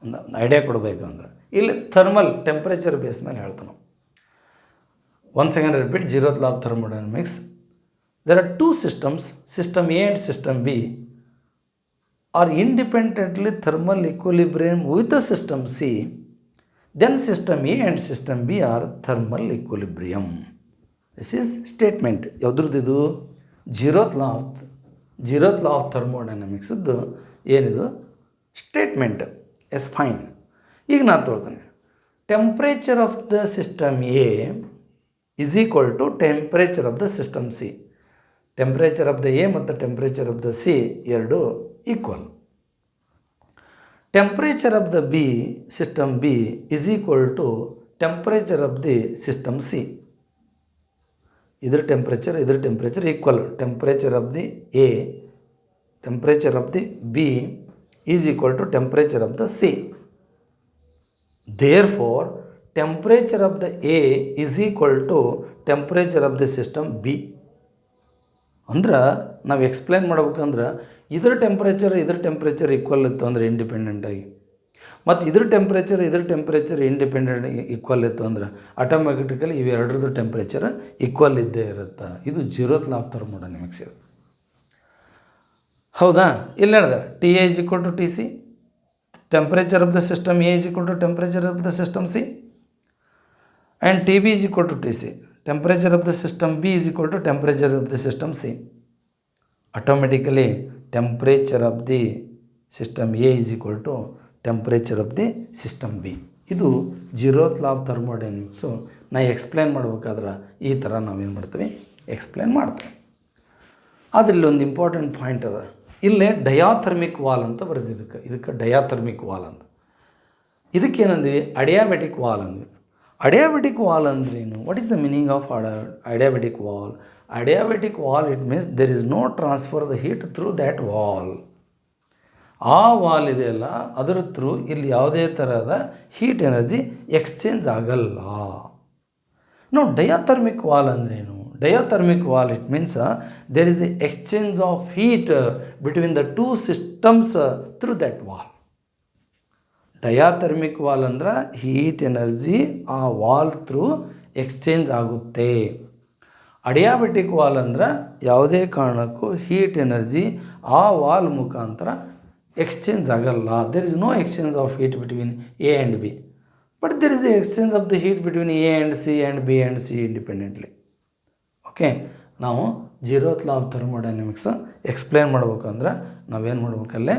ಒಂದು idea ಕೊಡಬೇಕು ಅಂದ್ರೆ ಇಲ್ಲಿ thermal temperature base ಮೇಲೆ ಹೇಳ್ತಾನೆ. Once again repeat, zeroth law of thermodynamics. There are two systems, system A and system B are independently thermal equilibrium with the system C. Then system A and system B are thermal equilibrium. This is statement. ಯಾವುದ್ರದ್ದು? Zeroth law of ಥರ್ಮೋಡೈನಮಿಕ್ಸ್ದು ಏನಿದು statement. Yes fine. ಈಗ ನಾನು ತೋಳ್ತೇನೆ, temperature of the system A is equal to temperature of the system C. Temperature of the A ಮತ್ತು temperature of the C ಎರಡು equal. Temperature of the B, system B is equal to temperature of the system C. ಇದ್ರ temperature equal. Temperature of the A, temperature of the B is equal to temperature of the C. Therefore temperature of the A is equal to temperature of the system B. ಅಂದ್ರೆ ನಾವು explain ಮಾಡ್ಬೇಕಂದ್ರೆ ಇದ್ರ temperature equal ಇತ್ತು ಅಂದರೆ ಇಂಡಿಪೆಂಡೆಂಟಾಗಿ, ಮತ್ತು ಇದ್ರ temperature independent equal ಇತ್ತು ಅಂದ್ರೆ ಆಟೋಮ್ಯಾಟಿಕಲಿ ಇವೆರಡರದ್ದು ಟೆಂಪ್ರೇಚರ್ ಈಕ್ವಲ್ ಇದ್ದೇ ಇರುತ್ತೆ. ಇದು ಜೀರೋತ್ ಲಾ ಆಫ್ ಥರ್ಮೋಡೈನಮಿಕ್ಸ್ ಇದು. ಹೌದಾ? ಇಲ್ಲಿ ಹೇಳಿದೆ T A is equal to T C, temperature of the system A is equal to temperature of the system C, and T B is equal to T C. Temperature of the system B is equal to temperature of the system C. Automatically, temperature of the system A is equal to temperature of the system B. ಇದು ಜೀರೋತ್ law of ಥರ್ಮೋಡೈನಮಿಕ್ಸು. ನಾ explain ಮಾಡ್ಬೇಕಾದ್ರೆ ಈ ಥರ ನಾವೇನು ಮಾಡ್ತೀವಿ, explain ಮಾಡ್ತೀವಿ. ಆದರೆ ಇಲ್ಲೊಂದು ಇಂಪಾರ್ಟೆಂಟ್ ಪಾಯಿಂಟ್ ಅದ. ಇಲ್ಲೇ ಡಯಾಥರ್ಮಿಕ್ ವಾಲ್ ಅಂತ ಬರೆದು, ಇದಕ್ಕೆ ಡಯಾಥರ್ಮಿಕ್ ವಾಲ್ ಅಂತ. ಇದಕ್ಕೇನಂದ್ವಿ? ಅಡಿಯಾಬೆಟಿಕ್ wall ಅಂದ್ವಿ. Adiabatic wall andrenu. What is the meaning of adiabatic wall? Adiabatic wall, it means there is no transfer of the heat through that wall. ಆ ವಾಲ್ ಇದೆಯಲ್ಲ, ಅದರ ಥ್ರೂ ಇಲ್ಲಿ ಯಾವುದೇ ಥರದ ಹೀಟ್ ಎನರ್ಜಿ ಎಕ್ಸ್ಚೇಂಜ್ ಆಗಲ್ಲ. No diathermic wall ಅಂದ್ರೇನು? Diathermic wall it means there is a exchange of heat between the two systems through that wall. Diathermic wall ಅಂದ್ರೆ heat energy ಆ ವಾಲ್ ಥ್ರೂ ಎಕ್ಸ್ಚೇಂಜ್ ಆಗುತ್ತೆ. Adiabatic wall ಅಂದ್ರೆ ಯಾವುದೇ ಕಾರಣಕ್ಕೂ heat energy ಆ wall ಮುಖಾಂತರ exchange ಆಗಲ್ಲ. There is no exchange of heat between A and B, but there is a exchange of the heat between A and C and B and C independently. Okay, ನಾವು zeroth law of thermodynamics explain ಮಾಡ್ಬೇಕಂದ್ರೆ ನಾವೇನು ಮಾಡ್ಬೇಕಲ್ಲೇ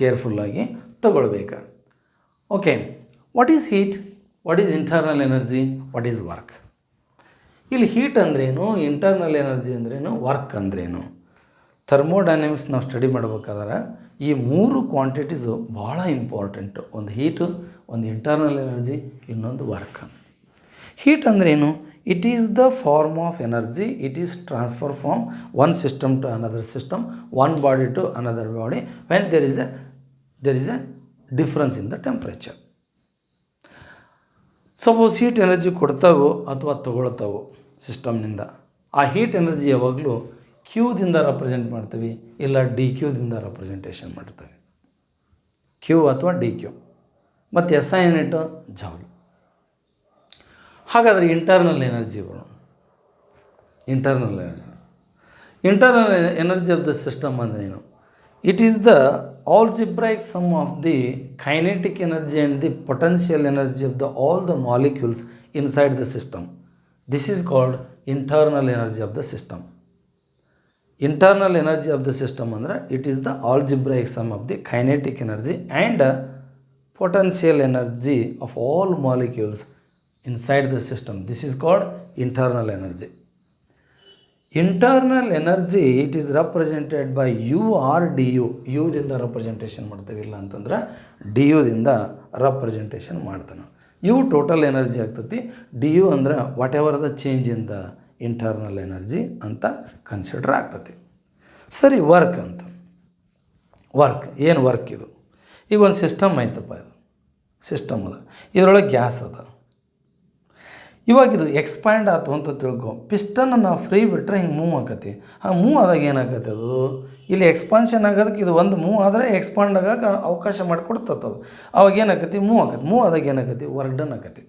ಕೇರ್ಫುಲ್ಲಾಗಿ ತಗೊಳ್ಬೇಕು. Okay, what is heat, what is internal energy, what is work? ಇಲ್ಲಿ heat ಅಂದ್ರೇನು, internal energy ಅಂದ್ರೇನು, work ಅಂದ್ರೇನು? ಥರ್ಮೋಡೈನಮಿಕ್ಸ್ ನಾವು ಸ್ಟಡಿ ಮಾಡ್ಬೇಕಾದ್ರೆ ಈ ಮೂರು ಕ್ವಾಂಟಿಟೀಸು ಭಾಳ ಇಂಪಾರ್ಟೆಂಟು. ಒಂದು ಹೀಟು, ಒಂದು ಇಂಟರ್ನಲ್ ಎನರ್ಜಿ, ಇನ್ನೊಂದು ವರ್ಕ್. ಹೀಟ್ ಅಂದ್ರೇನು? It is the form of energy, it is transfer from one system to another system, one body to another body when there is a difference in the temperature. Suppose heat energy ಕೊಡ್ತಾವೋ ಅಥವಾ ತಗೊಳ್ತಾವೋ ಸಿಸ್ಟಮ್ನಿಂದ, ಆ heat energy ಯಾವಾಗಲೂ ಕ್ಯೂದಿಂದ represent ಮಾಡ್ತೀವಿ, ಇಲ್ಲ D ಕ್ಯೂದಿಂದ representation ಮಾಡ್ತೀವಿ. Q ಅಥವಾ ಡಿ ಕ್ಯೂ. ಮತ್ತು ಎಸ್ ಐ ಯೂನಿಟು ಜೌಲ್. ಹಾಗಾದರೆ ಇಂಟರ್ನಲ್ ಎನರ್ಜಿ ಬರೋಣ. Internal energy of the system ಅಂದ್ರೇನು? It is the algebraic sum of the kinetic energy and the potential energy of all the molecules inside the system. This is called internal energy of the system. Internal energy of the system andre it is the algebraic sum of the kinetic energy and potential energy of all molecules inside the system. This is called internal energy. Internal energy it is represented by U or D U. ಯುದಿಂದ representation ಮಾಡ್ತೇವೆ, ಇಲ್ಲ ಅಂತಂದ್ರೆ D ಯುದಿಂದ representation ಮಾಡ್ತಾನೆ. U total energy ಆಗ್ತೈತಿ, D U ಅಂದ್ರೆ whatever the change in the internal energy ಅಂತ consider ಆಗ್ತೈತಿ. ಸರಿ, ವರ್ಕ್ ಅಂತ. ವರ್ಕ್ ಏನು ವರ್ಕ್ ಇದು? ಈಗ ಒಂದು ಸಿಸ್ಟಮ್ ಆಯ್ತಪ್ಪ, ಇದು ಸಿಸ್ಟಮ್ ಅದ, ಇದರೊಳಗೆ ಗ್ಯಾಸ್ ಅದ. ಇವಾಗಿದು ಎಕ್ಸ್ಪ್ಯಾಂಡ್ ಆಯ್ತು ಅಂತ ತಿಳ್ಕೊ. ಪಿಸ್ಟನ್ನ ನಾವು ಫ್ರೀ ಬಿಟ್ಟರೆ ಹಿಂಗೆ ಮೂವ್ ಆಕತಿ. ಆ ಮೂವ್ ಆದಾಗ ಏನಾಗತ್ತೆ, ಅದು ಇಲ್ಲಿ ಎಕ್ಸ್ಪಾನ್ಷನ್ ಆಗೋದಕ್ಕೆ ಇದು ಒಂದು ಮೂವ್ ಆದರೆ ಎಕ್ಸ್ಪಾಂಡ್ ಆಗೋಕೆ ಅವಕಾಶ ಮಾಡಿಕೊಡ್ತದೆ. ಅದು ಅವಾಗ ಏನಾಕತಿ, ಮೂವ್ ಆಕತಿ. ಮೂವ್ ಆದಾಗ ಏನಾಕತಿ, ವರ್ಕ್ ಡನ್ ಆಕತಿ.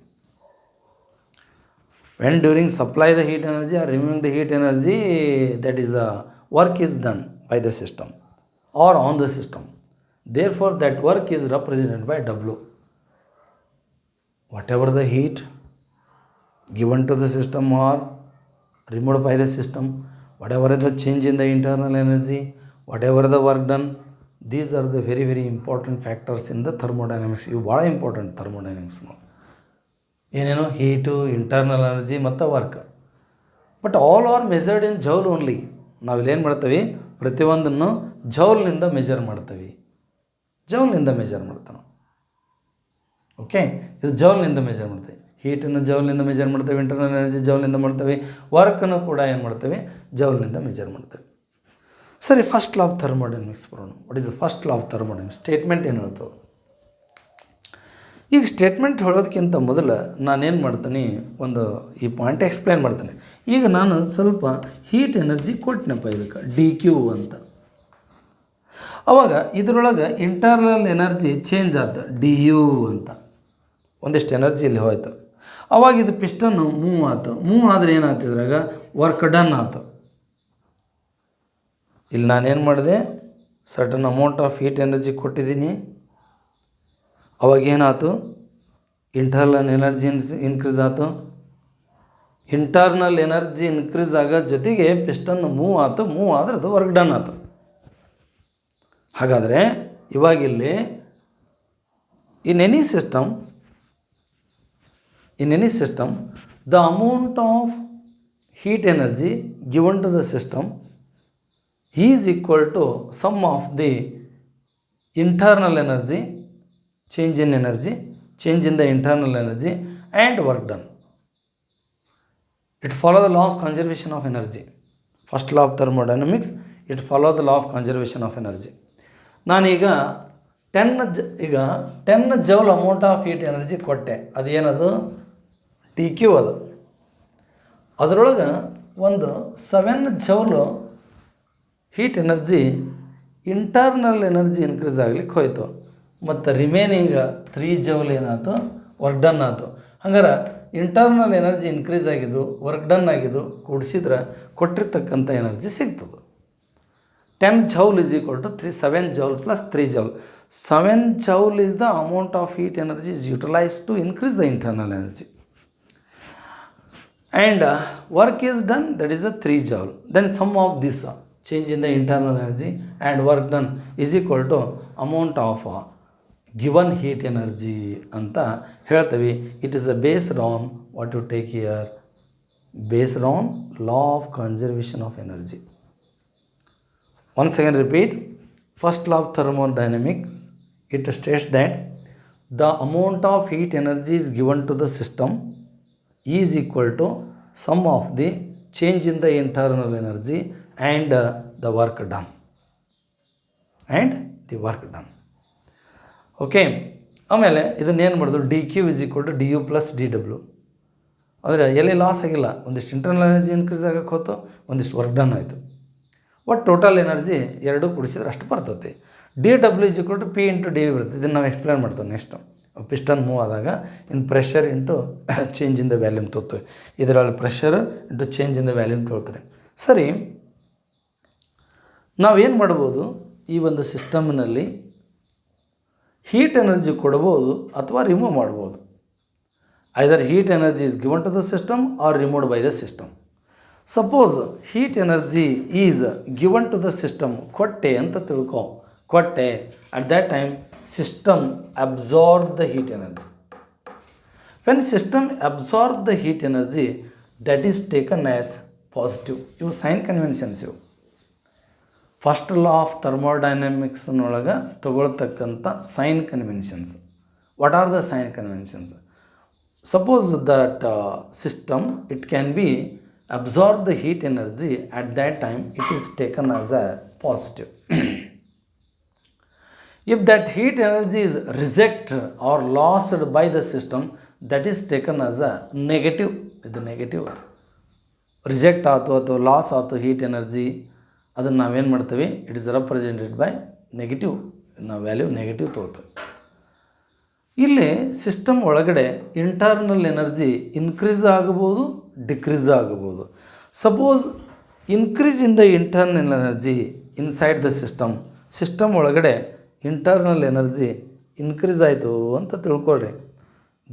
When during supply the heat energy are removing the heat energy, that is a work is done by the system are on the system. Therefore that work is represented by W. Whatever the heat given to the system or removed by the system, whatever is the change in the internal energy, whatever the work done, these are the very very important factors in the thermodynamics. ಇವು ಭಾಳ important thermodynamics. ಏನೇನು heat, internal energy ಮತ್ತು work. But all are measured in joule only. ನಾವಿಲ್ಲೇನು ಮಾಡ್ತೀವಿ, ಪ್ರತಿಯೊಂದನ್ನು ಜೌಲ್ನಿಂದ measure ಮಾಡ್ತೀವಿ. ಜೌಲ್ನಿಂದ measure ಮಾಡ್ತಾವೆ. Okay, ಇದು ಜೌಲ್ನಿಂದ ಮೆಜರ್ ಮಾಡ್ತೀವಿ. ಹೀಟನ್ನು ಜೌಲ್ನಿಂದ ಮೆಜರ್ ಮಾಡ್ತೇವೆ, ಇಂಟರ್ನಲ್ ಎನರ್ಜಿ ಜೌಲ್ನಿಂದ ಮಾಡ್ತೇವೆ, ವರ್ಕನ್ನು ಕೂಡ ಏನು ಮಾಡ್ತೇವೆ, ಜೌಲ್ನಿಂದ ಮೆಜರ್ ಮಾಡ್ತೇವೆ. ಸರಿ, ಫಸ್ಟ್ ಲಾ ಆಫ್ ಥರ್ಮೋಡೈನಮಿಕ್ಸ್ ಬರೋಣ. What is the first law of thermodynamics? Statement ಏನು ಹೇಳ್ತವೆ? ಈಗ ಸ್ಟೇಟ್ಮೆಂಟ್ ಹೇಳೋದಕ್ಕಿಂತ ಮೊದಲು ನಾನೇನು ಮಾಡ್ತೀನಿ, ಒಂದು ಈ ಪಾಯಿಂಟ್ ಎಕ್ಸ್ಪ್ಲೇನ್ ಮಾಡ್ತೀನಿ. ಈಗ ನಾನು ಸ್ವಲ್ಪ ಹೀಟ್ ಎನರ್ಜಿ ಕೊಟ್ಟನಪ್ಪ ಇದಕ್ಕೆ, ಡಿ ಕ್ಯೂ ಅಂತ. ಅವಾಗ ಇದರೊಳಗೆ ಇಂಟರ್ನಲ್ ಎನರ್ಜಿ ಚೇಂಜ್ ಆಯ್ತು, ಡಿ ಯು ಅಂತ. ಒಂದಿಷ್ಟು ಎನರ್ಜಿ ಇಲ್ಲಿ ಹೋಯ್ತು. ಅವಾಗ ಇದು ಪಿಸ್ಟನ್ನು ಮೂವ್ ಆಯ್ತು. ಮೂವ್ ಆದರೆ ಏನಾಗ್ತಿದ್ರಾಗ ವರ್ಕ್ ಡನ್ ಆಯ್ತು. ಇಲ್ಲಿ ನಾನೇನು ಮಾಡಿದೆ, certain amount of heat energy ಕೊಟ್ಟಿದ್ದೀನಿ. ಅವಾಗೇನಾಯ್ತು, ಇಂಟರ್ನಲ್ ಎನರ್ಜಿ ಇನ್ಕ್ರೀಸ್ ಆಯ್ತು. ಇಂಟರ್ನಲ್ ಎನರ್ಜಿ ಇನ್ಕ್ರೀಸ್ ಆಗೋ ಜೊತೆಗೆ ಪಿಸ್ಟನ್ನು ಮೂವ್ ಆಯ್ತು. ಮೂವ್ ಆದರೆ ಅದು ವರ್ಕ್ ಡನ್ ಆಯ್ತು. ಹಾಗಾದರೆ ಇವಾಗಿಲ್ಲಿ in any system, the amount of heat energy given to the system is equal to sum of the internal energy, change in energy, change in the internal energy and work done. It follows the law of conservation of energy. First law of thermodynamics, it follows the law of conservation of energy. ನಾನೀಗ 10 joule amount of heat energy ಕೊಟ್ಟೆ. ಅದೇನದು, T Q ಅದು. ಅದರೊಳಗೆ ಒಂದು 7 joule heat energy internal energy increase ಆಗ್ಲಿಕ್ಕೆ ಹೋಯ್ತು, ಮತ್ತು remaining 3 joule ಏನಾಯ್ತು, ವರ್ಕ್ ಡನ್ ಆಯಿತು. ಹಂಗಾರೆ ಇಂಟರ್ನಲ್ ಎನರ್ಜಿ ಇನ್ಕ್ರೀಸ್ ಆಗಿದ್ದು, ವರ್ಕ್ ಡನ್ ಆಗಿದ್ದು ಕೂಡಿಸಿದ್ರೆ ಕೊಟ್ಟಿರ್ತಕ್ಕಂಥ ಎನರ್ಜಿ ಸಿಗ್ತದೆ. 10 joule is equal to 7 joule plus 3 joule. 7 joule is the amount of heat energy is utilized to increase the internal energy. And work is done, that is a 3 joule. Then sum of this change in the internal energy and work done is equal to amount of given heat energy ಅಂತ ಹೇಳ್ತೀವಿ. It is based on what you take here, based on law of conservation of energy. Once again repeat, first law of thermodynamics, it states that the amount of heat energy is given to the system is equal to sum of the change in the internal energy and the work done. Okay, ಆಮೇಲೆ ಇದನ್ನೇನು ಮಾಡೋದು, D Q is equal to D U plus D W. ಅಂದರೆ ಎಲ್ಲಿ loss ಆಗಿಲ್ಲ, ಒಂದಿಷ್ಟು internal energy increase ಆಗಕ್ಕೆ ಹೋಯ್ತು, ಒಂದಿಷ್ಟು ವರ್ಕ್ ಡನ್ ಆಯಿತು. ಒಟ್ಟು ಟೋಟಲ್ ಎನರ್ಜಿ ಎರಡೂ ಕೂಡಿಸಿದ್ರೆ ಅಷ್ಟು ಬರ್ತೈತಿ. D W is equal to P into D V ಬರ್ತದೆ. ಇದನ್ನು ನಾವು ಎಕ್ಸ್ಪ್ಲೇನ್ ಮಾಡ್ತೇವೆ ನೆಕ್ಸ್ಟ್. ಪಿಸ್ಟನ್ ಮೂವ್ ಆದಾಗ in pressure into change in the volume ತೊಗೊಳ್ತೇವೆ. ಇದರಲ್ಲಿ pressure into change in the volume ತೊಗೊಳ್ತಾರೆ. ಸರಿ, ನಾವೇನು ಮಾಡ್ಬೋದು, ಈ ಒಂದು ಸಿಸ್ಟಮ್ನಲ್ಲಿ ಹೀಟ್ ಎನರ್ಜಿ ಕೊಡ್ಬೋದು ಅಥವಾ ರಿಮೂವ್ ಮಾಡ್ಬೋದು. Either heat energy is given to the system or removed by the system. Suppose heat energy is given to the system, ಕೊಟ್ಟೆ ಅಂತ ತಿಳ್ಕೊ, ಕೊಟ್ಟೆ. At that time system absorb the heat energy. When system absorb the heat energy, that is taken as positive. ಇವು sign conventions. ಇವು first law of ಥರ್ಮೋಡೈನಮಿಕ್ಸ್ನೊಳಗೆ ತಗೊಳ್ತಕ್ಕಂಥ sign conventions. What are the sign conventions? Suppose that system it can B absorb the heat energy, at that time it is taken as a positive. If that heat energy is rejected or lost by the system, that is taken as a negative. ಇದು negative. Reject ಆಯಿತು ಅಥವಾ loss ಆಯಿತು heat energy, ಅದನ್ನು ನಾವೇನು ಮಾಡ್ತೀವಿ, it is represented by negative. ನಾವು value negative ತೊಗೋತೀವಿ. ಇಲ್ಲಿ ಸಿಸ್ಟಮ್ ಒಳಗಡೆ ಇಂಟರ್ನಲ್ ಎನರ್ಜಿ ಇನ್ಕ್ರೀಸ್ ಆಗಬಹುದು, ಡಿಕ್ರೀಸ್ ಆಗಬಹುದು. Suppose increase in the internal energy inside the system ಒಳಗಡೆ ಇಂಟರ್ನಲ್ ಎನರ್ಜಿ ಇನ್ಕ್ರೀಸ್ ಆಯಿತು ಅಂತ ತಿಳ್ಕೊಳ್ರಿ.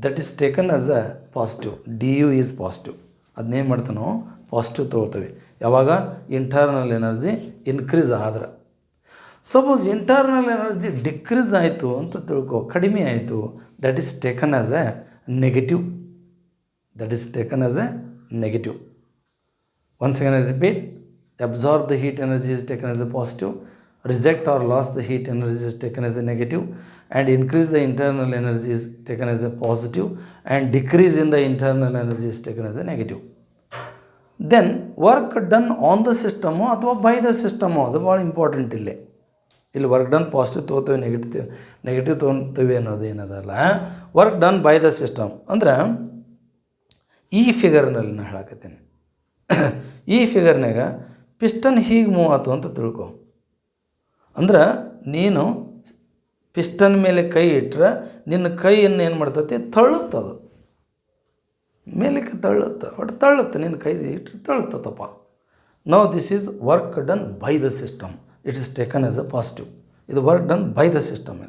That is taken as a positive. D U is positive. ಅದನ್ನೇನು ಮಾಡ್ತೀವಿ ನಾವು, ಪಾಸಿಟಿವ್ ತೊಗೊಳ್ತೀವಿ ಯಾವಾಗ ಇಂಟರ್ನಲ್ ಎನರ್ಜಿ ಇನ್ಕ್ರೀಸ್ ಆದ್ರೆ. ಸಪೋಸ್ ಇಂಟರ್ನಲ್ ಎನರ್ಜಿ ಡಿಕ್ರೀಸ್ ಆಯಿತು ಅಂತ ತಿಳ್ಕೊ, ಕಡಿಮೆ ಆಯಿತು, that is taken as A negative. Once again I repeat, absorb the heat energy is taken as a positive, reject or loss the heat energy is taken as a negative, and increase the internal energy is taken as a positive, and decrease in the internal energy is taken as a negative. Then work done on the system ಅಥವಾ by the system, ಅದು ಭಾಳ important. ಇಲ್ಲಿ work done positive ತೊಗೋತೀವಿ, negative ತೊಗೊತೀವಿ ಅನ್ನೋದು ಏನದಲ್ಲ. Work done by the system ಅಂದ್ರೆ ಈ ಫಿಗರ್ನಲ್ಲಿ ನಾನು ಹೇಳಕತ್ತೀನಿ. ಈ ಫಿಗರ್ನಾಗ ಪಿಸ್ಟನ್ ಹೀಗೆ ಮೂವ್ ಆಯ್ತು ಅಂತ ತಿಳ್ಕೊ. ಅಂದ್ರೆ ನೀನು ಪಿಸ್ಟನ್ ಮೇಲೆ ಕೈ ಇಟ್ಟರೆ ನಿನ್ನ ಕೈಯನ್ನು ಏನು ಮಾಡ್ತೈತಿ, ತಳ್ಳುತ್ತದು ಮೇಲಕ್ಕೆ, ತಳ್ಳುತ್ತೆ ನಿನ್ನ ಕೈ ಇಟ್ಟರೆ ತಳ್ಳುತ್ತಪ್ಪ. Now this is work done by the system, it is taken as a positive. ಇದು work done by the system.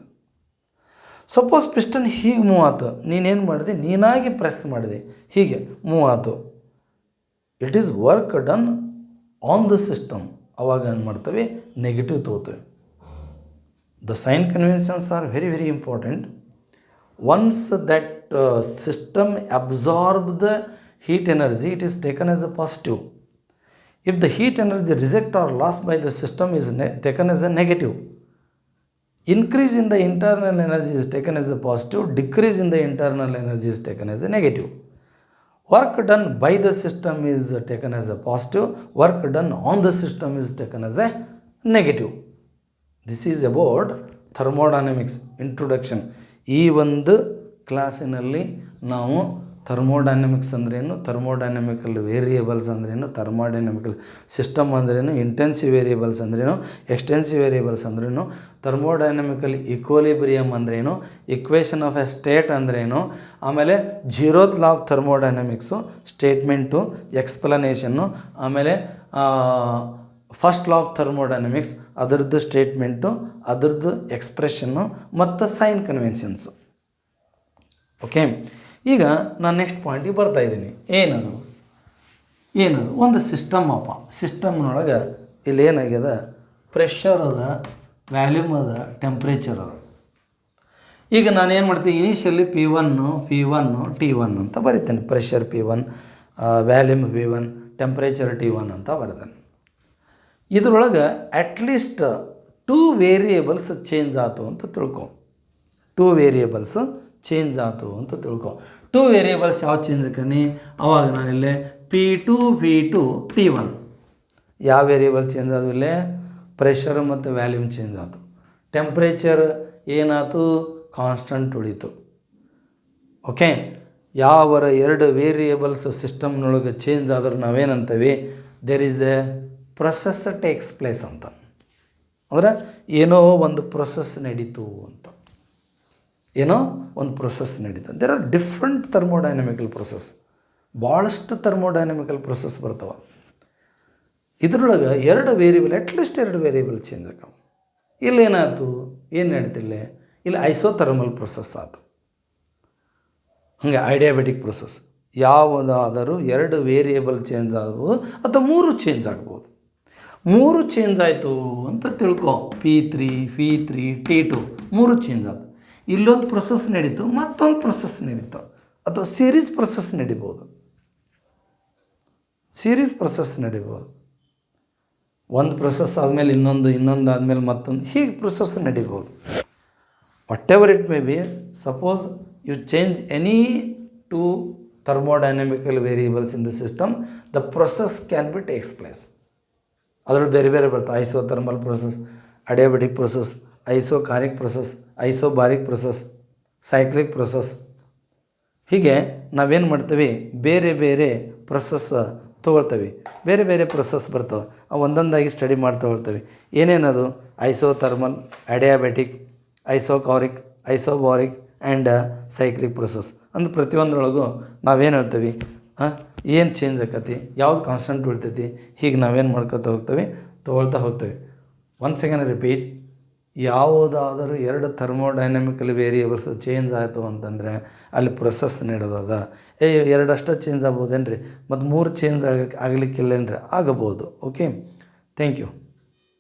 Suppose piston ಹೀಗೆ ಮೂವ್ ಆಯ್ತು, ನೀನೇನು ಮಾಡಿದೆ, ನೀನಾಗಿ ಪ್ರೆಸ್ ಮಾಡಿದೆ, ಹೀಗೆ ಮೂವ್ ಆಯ್ತು, it is work done on the system. ಅವಾಗ ಏನು ಮಾಡ್ತೇವೆ, ನೆಗೆಟಿವ್ ತೊಗೋತೇವೆ. The sign conventions are very very important. Once that system absorb the heat energy, it is taken as a positive. If the heat energy reject or lost by the system is taken as a negative. Increase in the internal energy is taken as a positive, decrease in the internal energy is taken as a negative. Work done by the system is taken as a positive, work done on the system is taken as a negative. This is about thermodynamics introduction. ಈ ಒಂದು ಕ್ಲಾಸಿನಲ್ಲಿ ನಾವು thermodynamics ಅಂದ್ರೇನು, ಥರ್ಮೋಡೈನಮಿಕಲ್ variables ಅಂದ್ರೇನು, ಥರ್ಮೋಡೈನಮಿಕಲ್ system ಅಂದ್ರೇನು, intensive variables ಅಂದ್ರೇನು, extensive variables ಅಂದ್ರೇನು, ಥರ್ಮೋಡೈನಮಿಕಲ್ ಇಕ್ವಲಿಬ್ರಿಯಮ್ ಅಂದ್ರೇನು, equation of A state ಅಂದ್ರೇನು, ಆಮೇಲೆ zeroth law of thermodynamics, statement, explanation, ಆಮೇಲೆ ಫಸ್ಟ್ ಲಾ ಆಫ್ ಥರ್ಮೋಡೈನಮಿಕ್ಸ್ ಅದರದ್ದು ಸ್ಟೇಟ್ಮೆಂಟು, ಅದರದ್ದು ಎಕ್ಸ್ಪ್ರೆಷನ್ನು ಮತ್ತು ಸೈನ್ ಕನ್ವೆನ್ಷನ್ಸು. ಓಕೆ, ಈಗ ನಾನು ನೆಕ್ಸ್ಟ್ ಪಾಯಿಂಟಿಗೆ ಬರ್ತಾಯಿದ್ದೀನಿ. ಏನದು ಒಂದು ಸಿಸ್ಟಮ್ ಅಪ್ಪ. ಸಿಸ್ಟಮ್ನೊಳಗೆ ಇಲ್ಲಿ ಏನಾಗ್ಯದ, ಪ್ರೆಷರ್ ಅದ, ವ್ಯಾಲ್ಯೂಮ್ ಅದ, ಟೆಂಪ್ರೇಚರ್ ಅದ. ಈಗ ನಾನು ಏನು ಮಾಡ್ತೀನಿ, ಇನಿಷಿಯಲಿ P1 T1 ಅಂತ ಬರಿತೇನೆ. Pressure P1, volume V1, temperature T1 ಅಂತ ಬರ್ತೇನೆ. ಇದರೊಳಗೆ ಅಟ್ಲೀಸ್ಟ್ 2 ವೇರಿಯೇಬಲ್ಸ್ ಚೇಂಜ್ ಆಯ್ತು ಅಂತ ತಿಳ್ಕೊ. 2 ವೇರಿಯೇಬಲ್ಸ್ ಚೇಂಜ್ ಆಯ್ತು ಅಂತ ತಿಳ್ಕೊ. 2 ವೇರಿಯೇಬಲ್ಸ್ ಯಾವ ಚೇಂಜ್ ಆಕನಿ, ಅವಾಗ ನಾನಿಲ್ಲೇ P2 T1 ಯಾವ ವೇರಿಯೇಬಲ್ ಚೇಂಜ್ ಆದವು, ಇಲ್ಲೇ ಪ್ರೆಷರ್ ಮತ್ತು ವ್ಯಾಲ್ಯೂಮ್ ಚೇಂಜ್ ಆಯಿತು. ಟೆಂಪ್ರೇಚರ್ ಏನಾಯ್ತು, ಕಾನ್ಸ್ಟಂಟ್ ಉಳಿತು. ಓಕೆ, ಯಾವರ 2 ವೇರಿಯೇಬಲ್ಸ್ ಸಿಸ್ಟಮ್ನೊಳಗೆ ಚೇಂಜ್ ಆದ್ರೆ ನಾವೇನಂತೀವಿ, there is a process takes place ಅಂತ. ಅಂದರೆ ಏನೋ ಒಂದು ಪ್ರೊಸೆಸ್ ನಡೀತು ಅಂತ, ಏನೋ ಒಂದು ಪ್ರೊಸೆಸ್ ನಡೀತು. ದೇರ್ ಆರ್ ಡಿಫ್ರೆಂಟ್ ಥರ್ಮೋಡೈನಮಿಕಲ್ ಪ್ರೊಸೆಸ್, ಭಾಳಷ್ಟು ಥರ್ಮೋಡೈನಮಿಕಲ್ ಪ್ರೊಸೆಸ್ ಬರ್ತಾವೆ. ಇದರೊಳಗೆ 2 ವೇರಿಯೇಬಲ್, ಅಟ್ಲೀಸ್ಟ್ 2 ವೇರಿಯೇಬಲ್ ಚೇಂಜ್ ಆಗ. ಇಲ್ಲೇನಾಯ್ತು, ಏನು ನಡೀತಿಲ್ಲ, ಇಲ್ಲಿ ಐಸೋಥರ್ಮಲ್ ಪ್ರೊಸೆಸ್ ಆಯಿತು. ಹಾಗೆ ಐಡಿಯಾಬೆಟಿಕ್ ಪ್ರೊಸೆಸ್. ಯಾವುದಾದರೂ 2 ವೇರಿಯೇಬಲ್ ಚೇಂಜ್ ಆಗ್ಬೋದು ಅಥವಾ 3 ಚೇಂಜ್ ಆಗ್ಬೋದು. 3 ಚೇಂಜ್ ಆಯಿತು ಅಂತ ತಿಳ್ಕೊ. P3 T2 3 ಚೇಂಜ್ ಆಯ್ತು. ಇಲ್ಲೊಂದು ಪ್ರೊಸೆಸ್ ನಡೀತು, ಮತ್ತೊಂದು ಪ್ರೊಸೆಸ್ ನಡೀತು, ಅಥವಾ ಸೀರೀಸ್ ಪ್ರೊಸೆಸ್ ನಡಿಬೋದು. ಒಂದು ಪ್ರೊಸೆಸ್ ಆದಮೇಲೆ ಇನ್ನೊಂದು ಆದಮೇಲೆ ಮತ್ತೊಂದು, ಹೀಗೆ ಪ್ರೊಸೆಸ್ ನಡಿಬೋದು. Whatever it may be, suppose you change any 2 thermodynamical variables in the system, the process can be takes place. ಅದರಲ್ಲಿ ಬೇರೆ ಬೇರೆ ಬರ್ತವೆ. Isothermal process, adiabatic process, isochoric process, isobaric process, cyclic process. ಹೀಗೆ ನಾವೇನು ಮಾಡ್ತೀವಿ, ಬೇರೆ ಬೇರೆ ಪ್ರೊಸೆಸ್ ತೊಗೊಳ್ತೀವಿ, ಬೇರೆ ಬೇರೆ ಪ್ರೊಸೆಸ್ ಬರ್ತವೆ. ಅವು ಒಂದೊಂದಾಗಿ ಸ್ಟಡಿ ಮಾಡ್ತಾ ಹೋಗ್ತೀವಿ. ಏನೇನದು, ಐಸೋಥರ್ಮಲ್, ಅಡಿಯಾಬೆಟಿಕ್, ಐಸೋಕಾರಿಕ್, ಐಸೋಬಾರಿಕ್ ಆ್ಯಂಡ್ ಸೈಕ್ಲಿಕ್ ಪ್ರೊಸೆಸ್. ಅಂದ್ರೆ ಪ್ರತಿಯೊಂದರೊಳಗೂ ನಾವೇನು ಹೇಳ್ತೀವಿ, ಏನು ಚೇಂಜ್ ಆಕತಿ, ಯಾವ್ದು ಕಾನ್ಸ್ಟೆಂಟ್ ಉಳಿತೈತಿ, ಹೀಗೆ ನಾವೇನು ಮಾಡ್ಕೊತಾ ತೊಗೊಳ್ತಾ ಹೋಗ್ತೀವಿ. ಒನ್ಸ್ ಸೆಕೆಂಡ್ ರಿಪೀಟ್, ಯಾವುದಾದರೂ 2 ಥರ್ಮೋಡೈನಮಿಕಲ್ ವೇರಿಯೇಬಲ್ಸ್ ಚೇಂಜ್ ಆಯಿತು ಅಂತಂದರೆ ಅಲ್ಲಿ ಪ್ರೊಸೆಸ್ ನಡೆದದ. 2 ಅಷ್ಟೇ ಚೇಂಜ್ ಆಗ್ಬೋದೇನ್ರಿ, ಮತ್ತು 3 ಚೇಂಜ್ ಆಗಲಿಕ್ಕಿಲ್ಲೇನ್ರಿ, ಆಗಬಹುದು. Okay, thank you.